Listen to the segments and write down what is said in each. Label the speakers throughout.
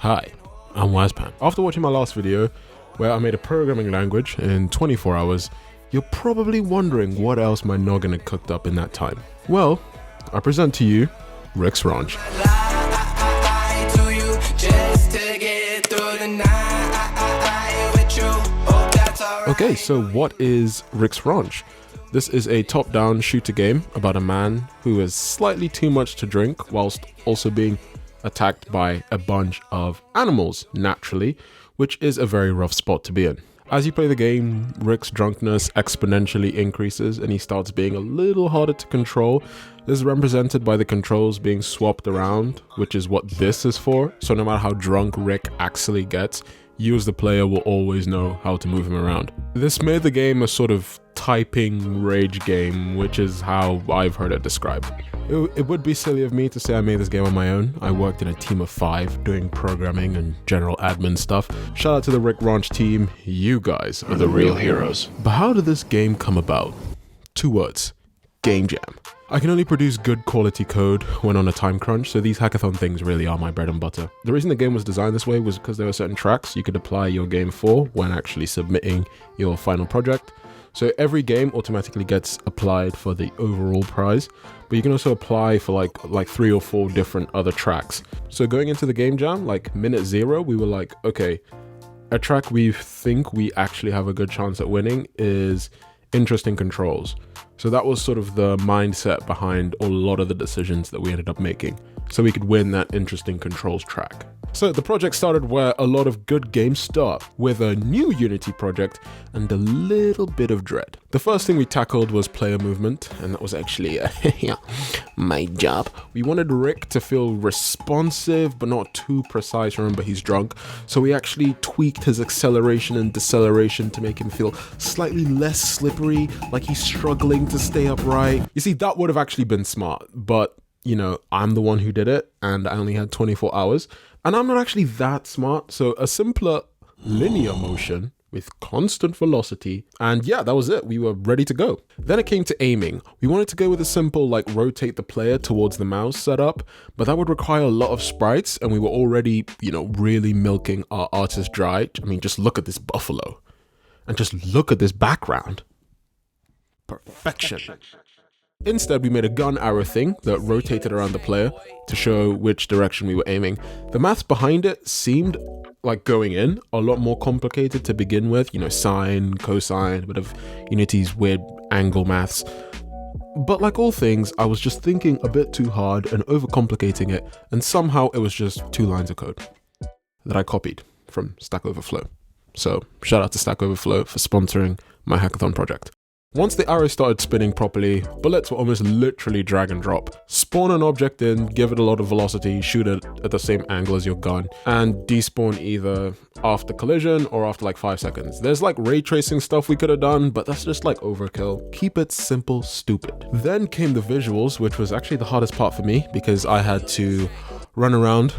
Speaker 1: Hi, I'm wazpam. After watching my last video, where I made a programming language in 24 hours, you're probably wondering what else my noggin had cooked up in that time. Well, I present to you Rick's Ranch. Okay, so what is Rick's Ranch? This is a top-down shooter game about a man who has slightly too much to drink whilst also being attacked by a bunch of animals, naturally, which is a very rough spot to be in. As you play the game, Rick's drunkenness exponentially increases and he starts being a little harder to control. This is represented by the controls being swapped around, which is what this is for. So no matter how drunk Rick actually gets, you as the player will always know how to move him around. This made the game a sort of typing rage game, which is how I've heard it described. It would be silly of me to say I made this game on my own. I worked in a team of 5 doing programming and general admin stuff. Shout out to the Rick Ranch team, you guys are the real heroes. But how did this game come about? 2 words, game jam. I can only produce good quality code when on a time crunch, so these hackathon things really are my bread and butter. The reason the game was designed this way was because there were certain tracks you could apply your game for when actually submitting your final project. So every game automatically gets applied for the overall prize, but you can also apply for like 3 or 4 different other tracks. So going into the game jam, like minute 0, we were like, okay, a track we think we actually have a good chance at winning is interesting controls. So that was sort of the mindset behind a lot of the decisions that we ended up making, so we could win that interesting controls track. So the project started where a lot of good games start, with a new Unity project and a little bit of dread. The first thing we tackled was player movement, and that was actually my job. We wanted Rick to feel responsive but not too precise. Remember, he's drunk, so we actually tweaked his acceleration and deceleration to make him feel slightly less slippery, like he's struggling to stay upright. You see, that would have actually been smart, but you know, I'm the one who did it and I only had 24 hours. And I'm not actually that smart, so a simpler linear motion with constant velocity, and yeah, that was it. We were ready to go. Then it came to aiming. We wanted to go with a simple like rotate the player towards the mouse setup, but that would require a lot of sprites, and we were already, you know, really milking our artist dry. I mean, just look at this buffalo, and just look at this background. Perfection. Instead, we made a gun arrow thing that rotated around the player to show which direction we were aiming. The maths behind it seemed like going in a lot more complicated to begin with, you know, sine, cosine, a bit of Unity's weird angle maths. But like all things, I was just thinking a bit too hard and overcomplicating it, and somehow it was just 2 lines of code that I copied from Stack Overflow. So shout out to Stack Overflow for sponsoring my hackathon project. Once the arrow started spinning properly, bullets were almost literally drag and drop. Spawn an object in, give it a lot of velocity, shoot it at the same angle as your gun, and despawn either after collision or after like 5 seconds. There's like ray tracing stuff we could have done, but that's just like overkill. Keep it simple, stupid. Then came the visuals, which was actually the hardest part for me because I had to run around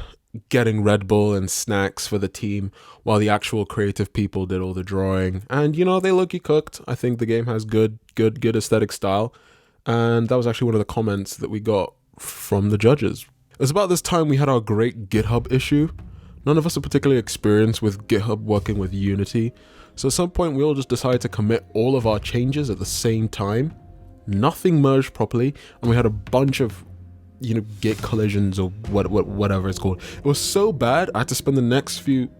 Speaker 1: getting Red Bull and snacks for the team while the actual creative people did all the drawing. And you know, they look-y cooked. I think the game has good aesthetic style, and that was actually one of the comments that we got from the judges. It was about this time we had our great GitHub issue. None of us are particularly experienced with GitHub working with Unity, so at some point we all just decided to commit all of our changes at the same time. Nothing merged properly, and we had a bunch of, you know, git collisions or whatever it's called. It was so bad I had to spend the next few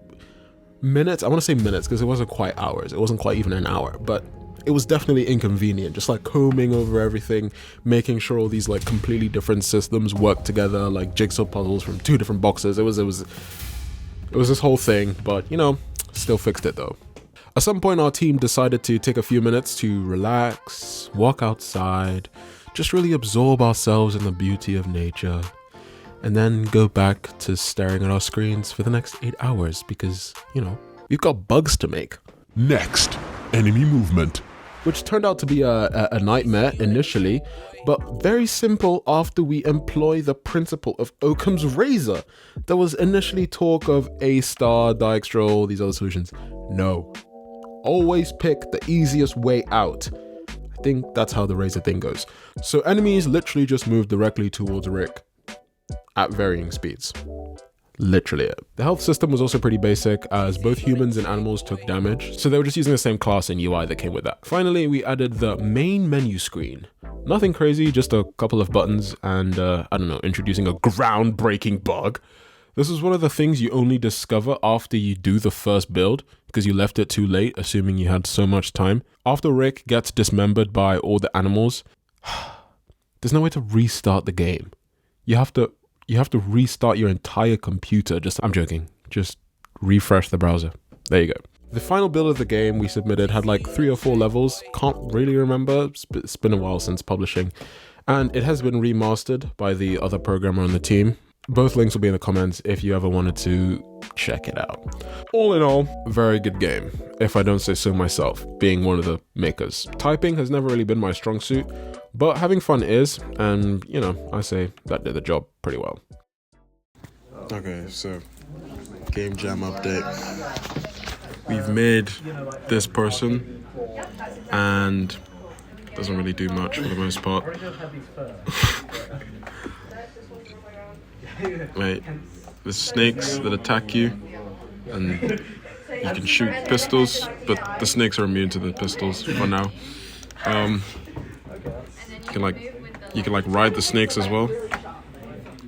Speaker 1: minutes, I want to say minutes because it wasn't quite hours, it wasn't quite even an hour, but it was definitely inconvenient, just like combing over everything, making sure all these like completely different systems work together like jigsaw puzzles from 2 different boxes. It was this whole thing, but you know, still fixed it though. At some point our team decided to take a few minutes to relax, walk outside, just really absorb ourselves in the beauty of nature, and then go back to staring at our screens for the next 8 hours because, you know, we've got bugs to make.
Speaker 2: Next, enemy movement.
Speaker 1: Which turned out to be a nightmare initially, but very simple after we employ the principle of Occam's razor. There was initially talk of A-star, Dijkstra, all these other solutions. No. Always pick the easiest way out. I think that's how the razor thing goes. So enemies literally just move directly towards Rick at varying speeds. literally it. The health system was also pretty basic, as both humans and animals took damage, so they were just using the same class and UI that came with that. Finally, we added the main menu screen. Nothing crazy, just a couple of buttons and, I don't know, introducing a groundbreaking bug. This is one of the things you only discover after you do the first build, because you left it too late, assuming you had so much time. After Rick gets dismembered by all the animals, there's no way to restart the game. You have to restart your entire computer. I'm joking. Just refresh the browser. There you go. The final build of the game we submitted had like 3 or 4 levels. Can't really remember. It's been a while since publishing. And it has been remastered by the other programmer on the team. Both links will be in the comments if you ever wanted to check it out. All in all, very good game, if I don't say so myself, being one of the makers. Typing has never really been my strong suit, but having fun is, and you know, I say that did the job pretty well. Okay, so game jam update. We've made this person, and doesn't really do much for the most part. Right, the snakes that attack you, and you can shoot pistols, but the snakes are immune to the pistols for now. You can ride the snakes as well,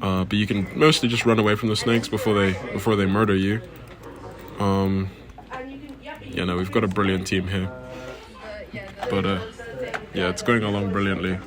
Speaker 1: but you can mostly just run away from the snakes before they murder you. Yeah, no, we've got a brilliant team here, but yeah, it's going along brilliantly.